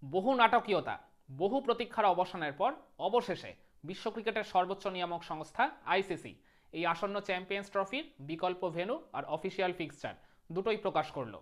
বহু নাটকীয়তা, বহু প্রতীক্ষার অবসানের পর অবশেষে বিশ্ব ক্রিকেটের সর্বোচ্চ নিয়ামক সংস্থা আইসিসি এই আসন্ন চ্যাম্পিয়ন্স ট্রফির বিকল্প ভেন্যু আর অফিসিয়াল ফিক্সচার দুটোই প্রকাশ করলো।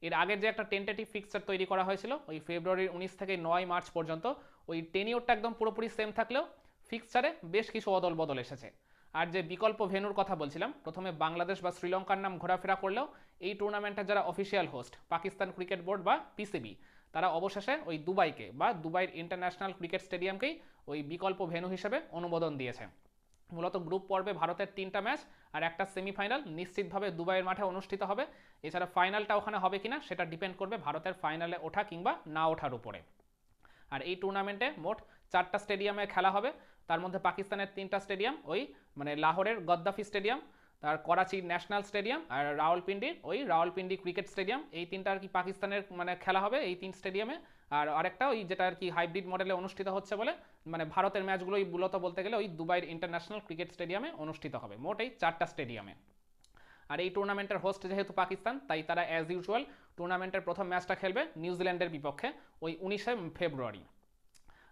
এর আগের যে একটা টেন্টেটিভ ফিক্সচার তৈরি করা হয়েছিল ওই ফেব্রুয়ারির 19 থেকে 9 মার্চ পর্যন্ত, ওই টেনিওরটা একদম পুরোপুরি সেম থাকলেও ফিক্সচারে বেশ কিছু অদল বদল এসেছে। আর যে বিকল্প ভেন্যুর কথা বলছিলাম, প্রথমে বাংলাদেশ বা শ্রীলঙ্কার নাম ঘোরাফেরা করলেও এই টুর্নামেন্টের যারা official host Pakistan cricket board বা পিসিবি, তারা অবশেষে ওই দুবাইকে বা দুবাইয়ের ইন্টারন্যাশনাল ক্রিকেট স্টেডিয়ামকেই ওই বিকল্প ভেন্যু হিসেবে অনুমোদন দিয়েছে। মূলত গ্রুপ পর্বে ভারতের 3টা ম্যাচ আর একটা সেমিফাইনাল নিশ্চিতভাবে দুবাইয়ের মাঠে অনুষ্ঠিত হবে। এছাড়া ফাইনালটা ওখানে হবে কিনা সেটা ডিপেন্ড করবে ভারতের ফাইনালে ওঠা কিংবা না ওঠার উপরে। আর এই টুর্নামেন্টে মোট 4টা স্টেডিয়ামে খেলা হবে। তার মধ্যে পাকিস্তানের 3টা স্টেডিয়াম, ওই মানে লাহোরের গদ্দাফি স্টেডিয়াম, তার করাচির ন্যাশনাল স্টেডিয়াম আর রাওয়ালপিন্ডির ওই রাওয়ালপিন্ডি ক্রিকেট স্টেডিয়াম, এই তিনটা আর কি পাকিস্তানের মানে খেলা হবে এই 3 স্টেডিয়ামে। আর আরেকটা ওই যেটা আর কি হাইব্রিড মডেলে অনুষ্ঠিত হচ্ছে বলে মানে ভারতের ম্যাচগুলোই মূলত বলতে গেলে ওই দুবাইয়ের ইন্টারন্যাশনাল ক্রিকেট স্টেডিয়ামে অনুষ্ঠিত হবে, মোট এই 4টা স্টেডিয়ামে। আর এই টুর্নামেন্টের হোস্ট যেহেতু পাকিস্তান, তাই তারা অ্যাজ ইউজুয়াল টুর্নামেন্টের প্রথম ম্যাচটা খেলবে নিউজিল্যান্ডের বিপক্ষে ওই 19শে ফেব্রুয়ারি।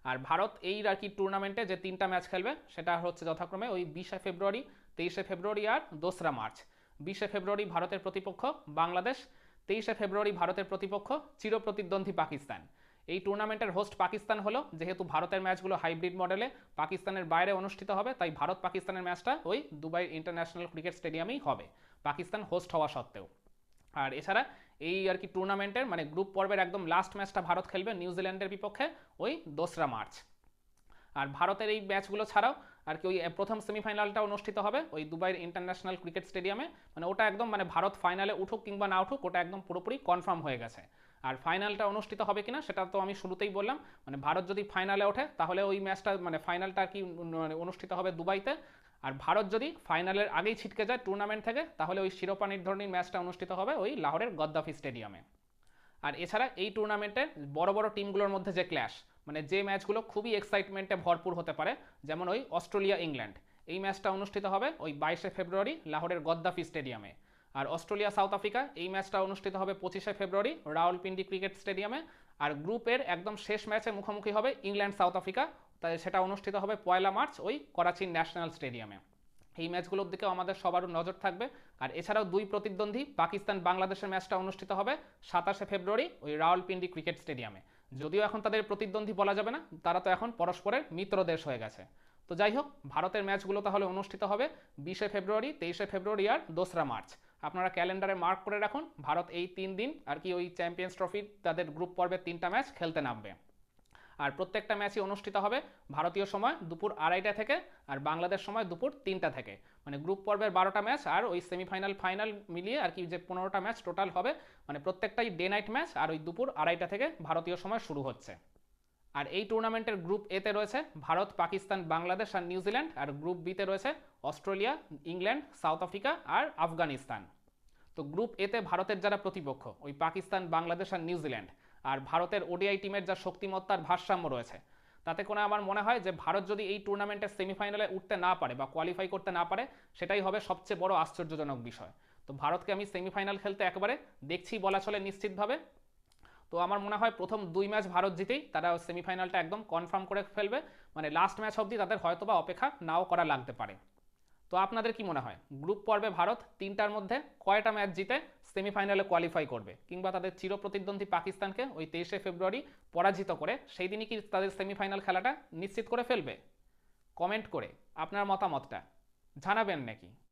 আর ভারত এই আর কি টুর্নামেন্টে যে 3টা ম্যাচ খেলবে সেটা হচ্ছে যথাক্রমে ওই 20শে ফেব্রুয়ারি, 23শে ফেব্রুয়ারি আর 2রা মার্চ। 20শে ফেব্রুয়ারি ভারতের প্রতিপক্ষ বাংলাদেশ, 23শে ফেব্রুয়ারি ভারতের প্রতিপক্ষ চিরপ্রতিদ্বন্দ্বী পাকিস্তান। এই টুর্নামেন্টের হোস্ট পাকিস্তান হলো, যেহেতু ভারতের ম্যাচগুলো হাইব্রিড মডেলে পাকিস্তানের বাইরে অনুষ্ঠিত হবে, তাই ভারত পাকিস্তানের ম্যাচটা ওই দুবাই ইন্টারন্যাশনাল ক্রিকেট স্টেডিয়ামেই হবে, পাকিস্তান হোস্ট হওয়া সত্ত্বেও। আর এছাড়া এই আর কি টুর্নামেন্টের মানে গ্রুপ পর্বের একদম লাস্ট ম্যাচটা ভারত খেলবে নিউজিল্যান্ডের বিপক্ষে ওই 2রা মার্চ। আর ভারতের এই ম্যাচগুলো ছাড়াও আর কি ওই প্রথম সেমিফাইনালটা অনুষ্ঠিত হবে ওই দুবাইয়ের ইন্টারন্যাশনাল ক্রিকেট স্টেডিয়ামে। মানে ওটা একদম মানে ভারত ফাইনালে উঠুক কিংবা না উঠুক ওটা একদম পুরোপুরি কনফার্ম হয়ে গেছে। আর ফাইনালটা অনুষ্ঠিত হবে কিনা সেটা তো আমি শুরুতেই বললাম, মানে ভারত যদি ফাইনালে ওঠে তাহলে ওই ম্যাচটা মানে ফাইনালটা আর কি মানে অনুষ্ঠিত হবে দুবাইতে। আর ভারত যদি ফাইনালের আগেই ছিটকে যায় টুর্নামেন্ট থেকে, তাহলে ওই শিরোপা নির্ধারণী ম্যাচটা অনুষ্ঠিত হবে ওই লাহোরের গদ্দাফি স্টেডিয়ামে। আর এছাড়া এই টুর্নামেন্টে বড় বড় টিমগুলোর মধ্যে যে ক্ল্যাশ, মানে যে ম্যাচগুলো খুবই এক্সাইটমেন্টে ভরপুর হতে পারে, যেমন ওই অস্ট্রেলিয়া ইংল্যান্ড, এই ম্যাচটা অনুষ্ঠিত হবে ওই 22শে ফেব্রুয়ারি লাহোরের গদ্দাফি স্টেডিয়ামে। আর অস্ট্রেলিয়া সাউথ আফ্রিকা, এই ম্যাচটা অনুষ্ঠিত হবে 25শে ফেব্রুয়ারি রাওয়ালপিন্ডি ক্রিকেট স্টেডিয়ামে। আর গ্রুপের একদম শেষ ম্যাচে মুখোমুখি হবে ইংল্যান্ড সাউথ আফ্রিকা, তাই সেটা অনুষ্ঠিত হবে 1 মার্চ ওই করাচির ন্যাশনাল স্টেডিয়ামে। এই ম্যাচগুলোর দিকেও আমাদের সবারও নজর থাকবে। আর এছাড়াও দুই প্রতিদ্বন্দ্বী পাকিস্তান বাংলাদেশের ম্যাচটা অনুষ্ঠিত হবে 27শে ফেব্রুয়ারি ওই রাওয়ালপিন্ডি ক্রিকেট স্টেডিয়ামে। যদিও এখন তাদের প্রতিদ্বন্দ্বী বলা যাবে না, তারা তো এখন পরস্পরের মিত্র দেশ হয়ে গেছে। তো যাই হোক, ভারতের ম্যাচগুলো তাহলে অনুষ্ঠিত হবে 20শে ফেব্রুয়ারি, 23শে ফেব্রুয়ারি আর 2রা মার্চ। আপনারা ক্যালেন্ডারে মার্ক করে রাখুন, ভারত এই 3 দিন আর কি ওই চ্যাম্পিয়ন্স ট্রফির তাদের গ্রুপ পর্বের 3টা ম্যাচ খেলতে নামবে। আর প্রত্যেকটা ম্যাচই অনুষ্ঠিত হবে ভারতীয় সময় দুপুর 2:30টা থেকে আর বাংলাদেশ সময় দুপুর 3টা থেকে। মানে গ্রুপ পর্বের 12টা ম্যাচ আর ওই সেমিফাইনাল ফাইনাল মিলিয়ে আর কি যে 15টা ম্যাচ টোটাল হবে, মানে প্রত্যেকটাই ডে নাইট ম্যাচ আর ওই দুপুর 2:30টা থেকে ভারতীয় সময় শুরু হচ্ছে। আর এই টুর্নামেন্টের গ্রুপ এতে রয়েছে ভারত, পাকিস্তান, বাংলাদেশ আর নিউজিল্যান্ড, আর গ্রুপ বিতে রয়েছে অস্ট্রেলিয়া, ইংল্যান্ড, সাউথ আফ্রিকা আর আফগানিস্তান। তো গ্রুপ এতে ভারতের যারা প্রতিপক্ষ ওই পাকিস্তান, বাংলাদেশ আর নিউজিল্যান্ড, আর ভারতের ওডিআই টিমের যা শক্তিমত্তার ভারসাম্য রয়েছে, তাতে করে আমার মনে হয় যে ভারত যদি এই টুর্নামেন্টের সেমিফাইনালে উঠতে না পারে বা কোয়ালিফাই করতে না পারে, সেটাই হবে সবচেয়ে বড় আশ্চর্যজনক বিষয়। তো ভারতকে আমি সেমিফাইনাল খেলতে একেবারে দেখছি বলা চলে নিশ্চিতভাবে। তো আমার মনে হয় প্রথম 2 ম্যাচ ভারত জিতেই তারা সেমিফাইনালটা একদম কনফার্ম করে ফেলবে, মানে লাস্ট ম্যাচ অবধি তাদের হয়তোবা অপেক্ষা নাও করা লাগতে পারে। তো আপনাদের কি মনে হয় গ্রুপ পর্বে ভারত 3টার মধ্যে কয়টা ম্যাচ জিতে সেমিফাইনালে কোয়ালিফাই করবে, কিংবা তাদের চিরপ্রতিদ্বন্দ্বী পাকিস্তানকে ওই 23শে ফেব্রুয়ারি পরাজিত করে সেই দিনই কি তাদের সেমিফাইনাল খেলাটা নিশ্চিত করে ফেলবে? কমেন্ট করে আপনার মতামতটা জানাবেন নাকি।